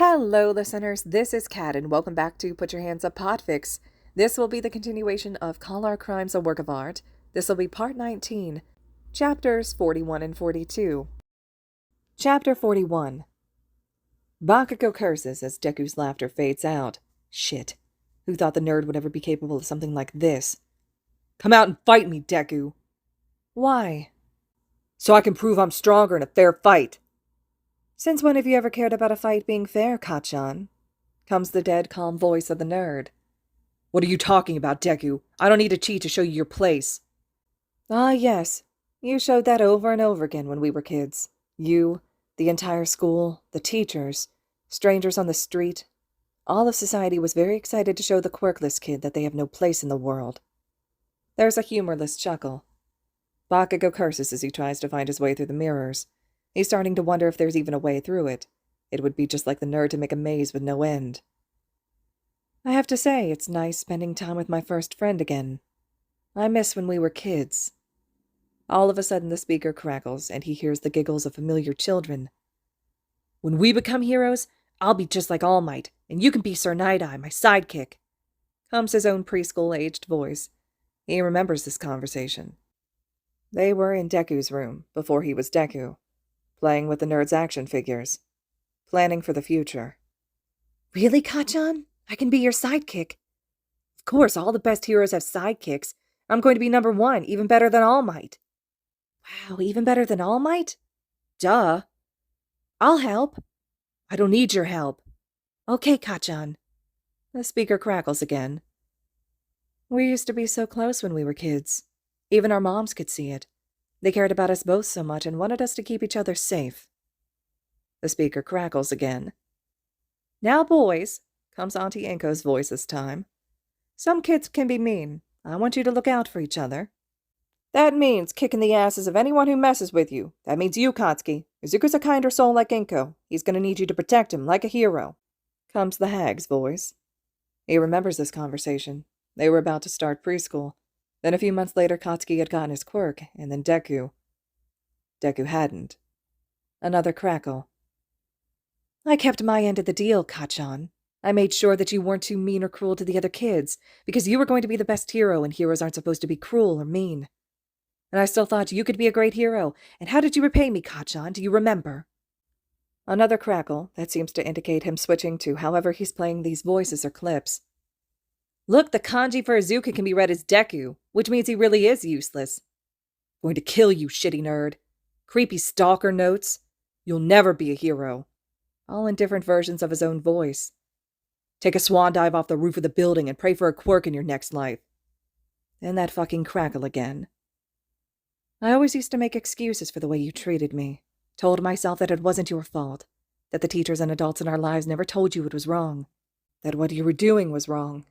Hello, listeners. This is Kat, and welcome back to Put Your Hands Up Podfics. This will be the continuation of Call Our Crimes a Work of Art. This will be Part 19, Chapters 41 and 42. Chapter 41. Bakugo curses as Deku's laughter fades out. Shit. Who thought the nerd would ever be capable of something like this? Come out and fight me, Deku. Why? So I can prove I'm stronger in a fair fight. Since when have you ever cared about a fight being fair, Kachan? Comes the dead, calm voice of the nerd. What are you talking about, Deku? I don't need to cheat to show you your place. Ah, yes. You showed that over and over again when we were kids. You, the entire school, the teachers, strangers on the street. All of society was very excited to show the quirkless kid that they have no place in the world. There's a humorless chuckle. Bakugo curses as he tries to find his way through the mirrors. He's starting to wonder if there's even a way through it. It would be just like the nerd to make a maze with no end. I have to say, it's nice spending time with my first friend again. I miss when we were kids. All of a sudden the speaker crackles, and he hears the giggles of familiar children. When we become heroes, I'll be just like All Might, and you can be Sir Night-Eye, my sidekick. Comes his own preschool-aged voice. He remembers this conversation. They were in Deku's room, before he was Deku. Playing with the nerd's action figures. Planning for the future. Really, Kachan? I can be your sidekick. Of course, all the best heroes have sidekicks. I'm going to be number one, even better than All Might. Wow, even better than All Might? Duh. I'll help. I don't need your help. Okay, Kachan. The speaker crackles again. We used to be so close when we were kids. Even our moms could see it. They cared about us both so much and wanted us to keep each other safe. The speaker crackles again. Now, boys, comes Auntie Inko's voice this time. Some kids can be mean. I want you to look out for each other. That means kicking the asses of anyone who messes with you. That means you, Katsuki. Izuku's a kinder soul like Inko. He's going to need you to protect him like a hero. Comes the hag's voice. He remembers this conversation. They were about to start preschool. Then a few months later, Katsuki had gotten his quirk, and then Deku hadn't. Another crackle. I kept my end of the deal, Kachan. I made sure that you weren't too mean or cruel to the other kids, because you were going to be the best hero, and heroes aren't supposed to be cruel or mean. And I still thought you could be a great hero, and how did you repay me, Kachan? Do you remember? Another crackle that seems to indicate him switching to however he's playing these voices or clips. Look, the kanji for Izuku can be read as Deku, which means he really is useless. Going to kill you, shitty nerd. Creepy stalker notes. You'll never be a hero. All in different versions of his own voice. Take a swan dive off the roof of the building and pray for a quirk in your next life. And that fucking crackle again. I always used to make excuses for the way you treated me. Told myself that it wasn't your fault. That the teachers and adults in our lives never told you it was wrong. That what you were doing was wrong.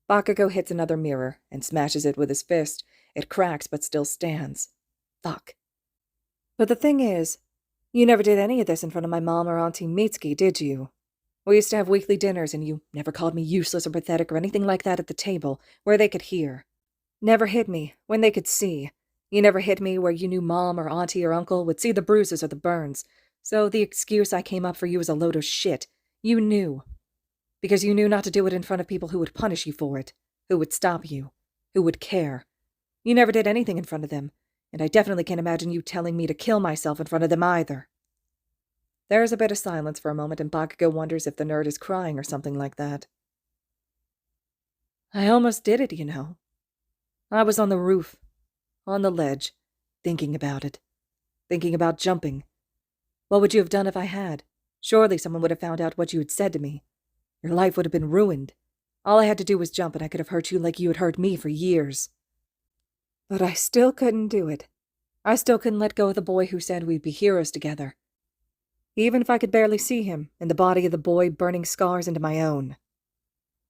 Bakugo hits another mirror and smashes it with his fist. It cracks but still stands. Fuck. But the thing is, you never did any of this in front of my mom or Auntie Mitsuki, did you? We used to have weekly dinners and you never called me useless or pathetic or anything like that at the table, where they could hear. Never hit me when they could see. You never hit me where you knew mom or auntie or uncle would see the bruises or the burns. So the excuse I came up for you was a load of shit. You knew. Because you knew not to do it in front of people who would punish you for it, who would stop you, who would care. You never did anything in front of them, and I definitely can't imagine you telling me to kill myself in front of them either. There is a bit of silence for a moment, and Bakugo wonders if the nerd is crying or something like that. I almost did it, you know. I was on the roof, on the ledge, thinking about it, thinking about jumping. What would you have done if I had? Surely someone would have found out what you had said to me. Your life would have been ruined. All I had to do was jump and I could have hurt you like you had hurt me for years. But I still couldn't do it. I still couldn't let go of the boy who said we'd be heroes together. Even if I could barely see him, and the body of the boy burning scars into my own.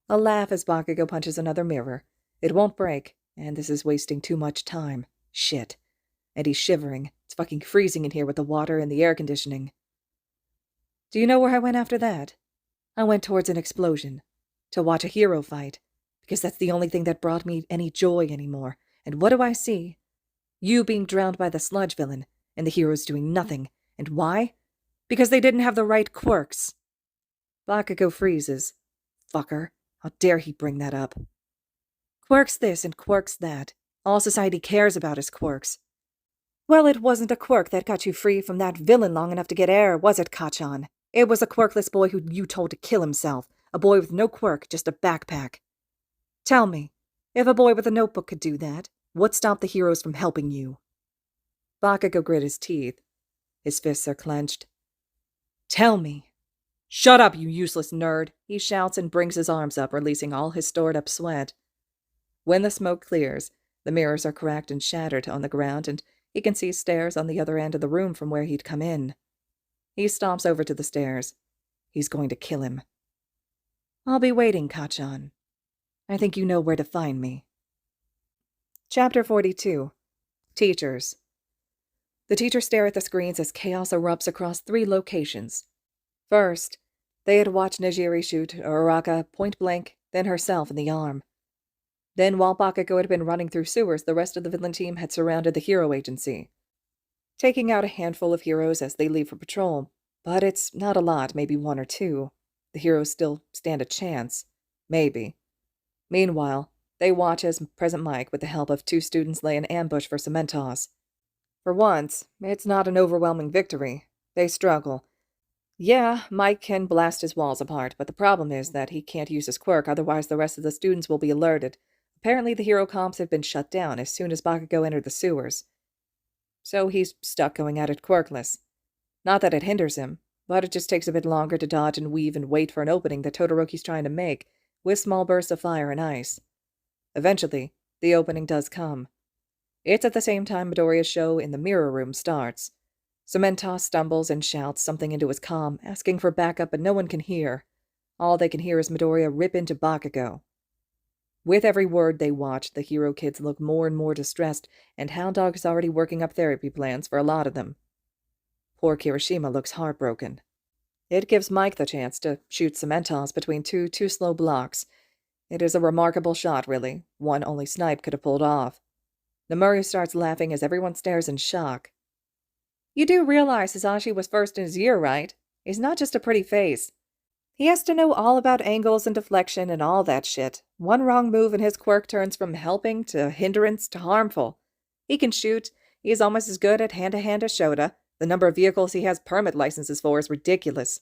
A laugh as Bakugo punches another mirror. It won't break, and this is wasting too much time. Shit. And he's shivering. It's fucking freezing in here with the water and the air conditioning. Do you know where I went after that? I went towards an explosion. To watch a hero fight. Because that's the only thing that brought me any joy anymore. And what do I see? You being drowned by the sludge villain, and the heroes doing nothing. And why? Because they didn't have the right quirks. Bakugo freezes. Fucker. How dare he bring that up? Quirks this and quirks that. All society cares about is quirks. Well, it wasn't a quirk that got you free from that villain long enough to get air, was it, Kachan? It was a quirkless boy who you told to kill himself. A boy with no quirk, just a backpack. Tell me, if a boy with a notebook could do that, what stopped the heroes from helping you? Bakugo grit his teeth. His fists are clenched. Tell me. Shut up, you useless nerd, he shouts and brings his arms up, releasing all his stored-up sweat. When the smoke clears, the mirrors are cracked and shattered on the ground, and he can see stairs on the other end of the room from where he'd come in. He stomps over to the stairs. He's going to kill him. I'll be waiting, Kachan. I think you know where to find me. Chapter 42. Teachers. The teachers stare at the screens as chaos erupts across 3 locations. First, they had watched Nejiri shoot Uraraka point blank, then herself in the arm. Then, while Bakugo had been running through sewers, the rest of the villain team had surrounded the hero agency, taking out a handful of heroes as they leave for patrol. But it's not a lot, maybe 1 or 2. The heroes still stand a chance. Maybe. Meanwhile, they watch as Present Mike, with the help of 2 students, lay an ambush for Cementos. For once, it's not an overwhelming victory. They struggle. Yeah, Mike can blast his walls apart, but the problem is that he can't use his quirk, otherwise the rest of the students will be alerted. Apparently the hero comps have been shut down as soon as Bakugo entered the sewers. So he's stuck going at it quirkless. Not that it hinders him, but it just takes a bit longer to dodge and weave and wait for an opening that Todoroki's trying to make, with small bursts of fire and ice. Eventually, the opening does come. It's at the same time Midoriya's show in the mirror room starts. Cementos stumbles and shouts something into his comm, asking for backup, but no one can hear. All they can hear is Midoriya rip into Bakugo. With every word they watch, the hero kids look more and more distressed, and Hound Dog is already working up therapy plans for a lot of them. Poor Kirishima looks heartbroken. It gives Mike the chance to shoot Cementos between 2 too-slow blocks. It is a remarkable shot, really. One only Snipe could have pulled off. Nomura starts laughing as everyone stares in shock. You do realize Hisashi was first in his year, right? He's not just a pretty face. He has to know all about angles and deflection and all that shit. One wrong move and his quirk turns from helping to hindrance to harmful. He can shoot. He is almost as good at hand-to-hand as Shota. The number of vehicles he has permit licenses for is ridiculous.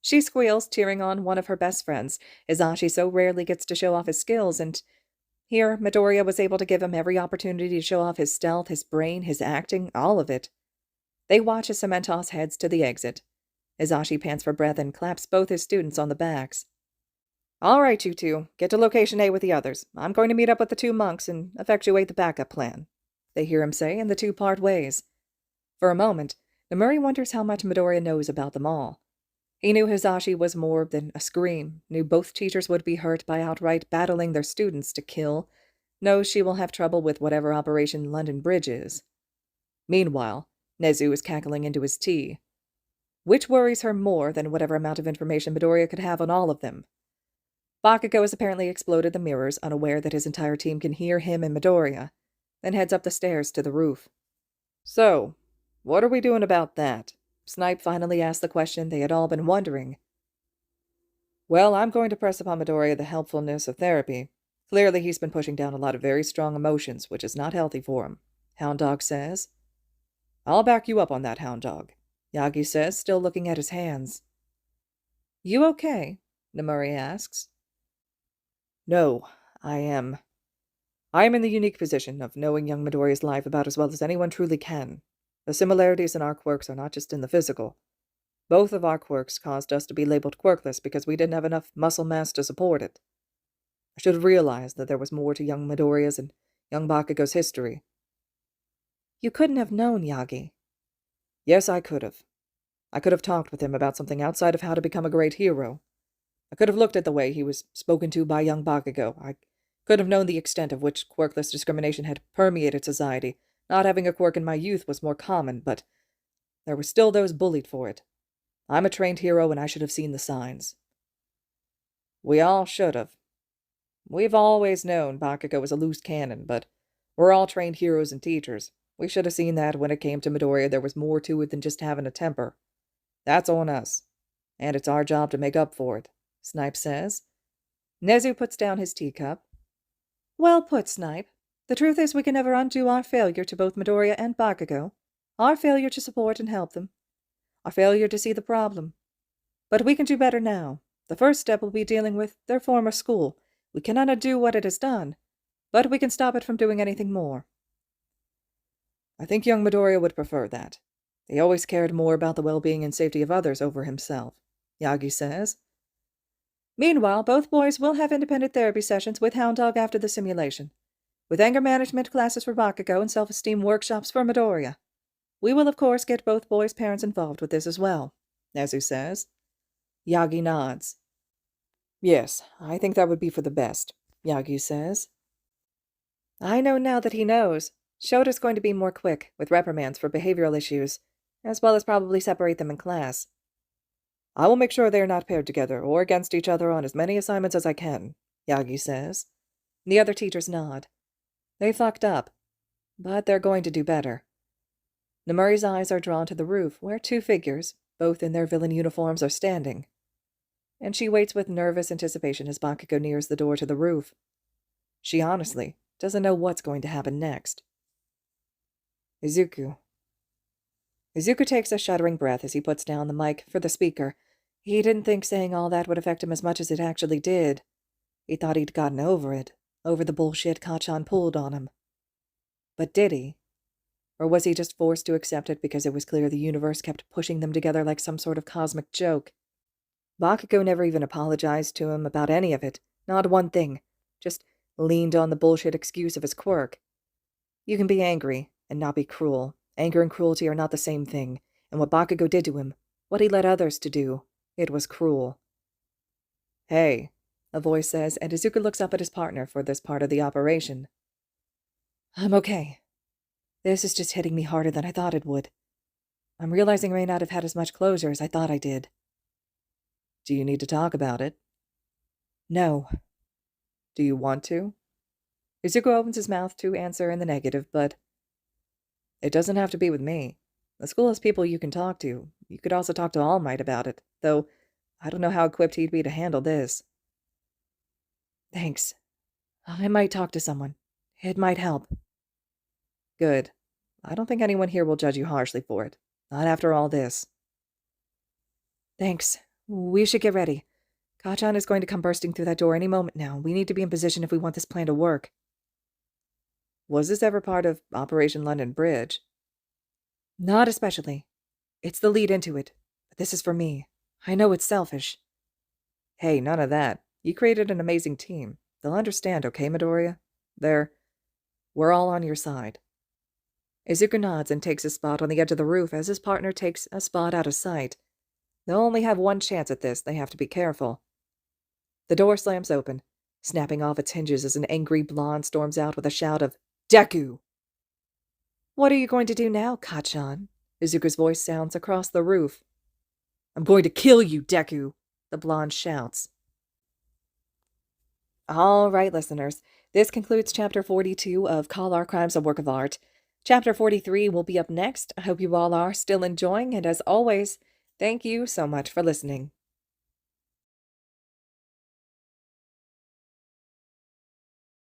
She squeals, cheering on one of her best friends. Hisashi so rarely gets to show off his skills, and here Midoriya was able to give him every opportunity to show off his stealth, his brain, his acting, all of it. They watch as Cementos heads to the exit. Hisashi pants for breath and claps both his students on the backs. All right, you 2. Get to location A with the others. I'm going to meet up with the 2 monks and effectuate the backup plan. They hear him say, and the 2 part ways. For a moment, Nomura wonders how much Midoriya knows about them all. He knew Hisashi was more than a scream, knew both teachers would be hurt by outright battling their students to kill, knows she will have trouble with whatever Operation London Bridge is. Meanwhile, Nezu is cackling into his tea. Which worries her more than whatever amount of information Midoriya could have on all of them. Bakugo has apparently exploded the mirrors, unaware that his entire team can hear him and Midoriya, then heads up the stairs to the roof. So, what are we doing about that? Snipe finally asked the question they had all been wondering. Well, I'm going to press upon Midoriya the helpfulness of therapy. Clearly he's been pushing down a lot of very strong emotions, which is not healthy for him, Hound Dog says. I'll back you up on that, Hound Dog, Yagi says, still looking at his hands. You okay? Nomura asks. No, I am in the unique position of knowing young Midoriya's life about as well as anyone truly can. The similarities in our quirks are not just in the physical. Both of our quirks caused us to be labeled quirkless because we didn't have enough muscle mass to support it. I should have realized that there was more to young Midoriya's and young Bakugo's history. You couldn't have known, Yagi. Yes, I could have. I could have talked with him about something outside of how to become a great hero. I could have looked at the way he was spoken to by young Bakugo. I could have known the extent of which quirkless discrimination had permeated society. Not having a quirk in my youth was more common, but there were still those bullied for it. I'm a trained hero, and I should have seen the signs. We all should have. We've always known Bakugo was a loose cannon, but we're all trained heroes and teachers. We should have seen that when it came to Midoriya there was more to it than just having a temper. That's on us. And it's our job to make up for it, Snipe says. Nezu puts down his teacup. Well put, Snipe. The truth is we can never undo our failure to both Midoriya and Bakugo, our failure to support and help them, our failure to see the problem. But we can do better now. The first step will be dealing with their former school. We cannot undo what it has done, but we can stop it from doing anything more. I think young Midoriya would prefer that. He always cared more about the well-being and safety of others over himself, Yagi says. Meanwhile, both boys will have independent therapy sessions with Hound Dog after the simulation, with anger management classes for Bakugo and self-esteem workshops for Midoriya. We will, of course, get both boys' parents involved with this as well, Nezu says. Yagi nods. Yes, I think that would be for the best, Yagi says. I know now that he knows. Shota's going to be more quick, with reprimands for behavioral issues, as well as probably separate them in class. I will make sure they are not paired together or against each other on as many assignments as I can, Yagi says. The other teachers nod. They fucked up, but they're going to do better. Nemuri's eyes are drawn to the roof, where two figures, both in their villain uniforms, are standing. And she waits with nervous anticipation as Bakugo nears the door to the roof. She honestly doesn't know what's going to happen next. Izuku. Izuku takes a shuddering breath as he puts down the mic for the speaker. He didn't think saying all that would affect him as much as it actually did. He thought he'd gotten over it, over the bullshit Kacchan pulled on him. But did he? Or was he just forced to accept it because it was clear the universe kept pushing them together like some sort of cosmic joke? Bakugo never even apologized to him about any of it, not one thing, just leaned on the bullshit excuse of his quirk. You can be angry and not be cruel. Anger and cruelty are not the same thing, and what Bakugo did to him, what he led others to do, it was cruel. Hey, a voice says, and Izuku looks up at his partner for this part of the operation. I'm okay. This is just hitting me harder than I thought it would. I'm realizing I may not have had as much closure as I thought I did. Do you need to talk about it? No. Do you want to? Izuku opens his mouth to answer in the negative, but it doesn't have to be with me. The school has people you can talk to. You could also talk to All Might about it, though I don't know how equipped he'd be to handle this. Thanks. I might talk to someone. It might help. Good. I don't think anyone here will judge you harshly for it. Not after all this. Thanks. We should get ready. Kacchan is going to come bursting through that door any moment now. We need to be in position if we want this plan to work. Was this ever part of Operation London Bridge? Not especially. It's the lead into it. But this is for me. I know it's selfish. Hey, none of that. You created an amazing team. They'll understand, okay, Midoriya? We're all on your side. Izuku nods and takes a spot on the edge of the roof as his partner takes a spot out of sight. They'll only have one chance at this. They have to be careful. The door slams open, snapping off its hinges as an angry blonde storms out with a shout of, Deku! What are you going to do now, Kacchan? Izuku's voice sounds across the roof. I'm going to kill you, Deku! The blonde shouts. All right, listeners. This concludes Chapter 42 of Call Our Crimes a Work of Art. Chapter 43 will be up next. I hope you all are still enjoying, and as always, thank you so much for listening.